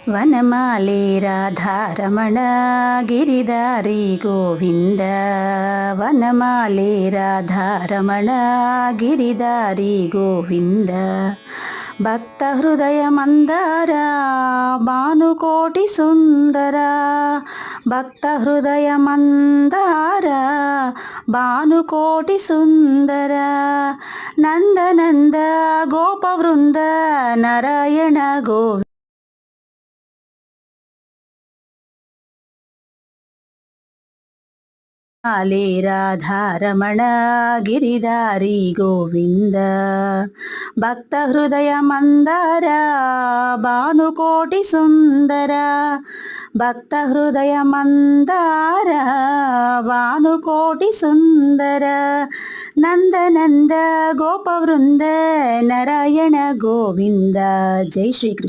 ವನಮಾಲೆ ರಾಧಾರಮಣ ಗಿರಿಧಾರಿ ಗೋವಿಂದ. ವನಮಾಲೆ ರಾಧಾರಮಣ ಗಿರಿಧಾರಿ ಗೋವಿಂದ. ಭಕ್ತ ಹೃದಯ ಮಂದಾರ ಭಾನುಕೋಟಿ ಸುಂದರ. ಭಕ್ತ ಹೃದಯ ಮಂದಾರ ಭಾನುಕೋಟಿ ಸುಂದರ. ನಂದ ನಂದ ಗೋಪವೃಂದ ನಾರಾಯಣ ಗೋವಿಂದ. ಮಾಲೆ ರಾಧಾರಮಣ ಗಿರಿಧಾರಿ ಗೋವಿಂದ. ಭಕ್ತ ಹೃದಯ ಮಂದಾರ ಭಾನುಕೋಟಿ ಸುಂದರ. ಭಕ್ತ ಹೃದಯ ಮಂದಾರ ಭಾನುಕೋಟಿ ಸುಂದರ. ನಂದ ನಂದ ಗೋಪವೃಂದ ನಾರಾಯಣ ಗೋವಿಂದ. ಜೈ ಶ್ರೀಕೃಷ್ಣ.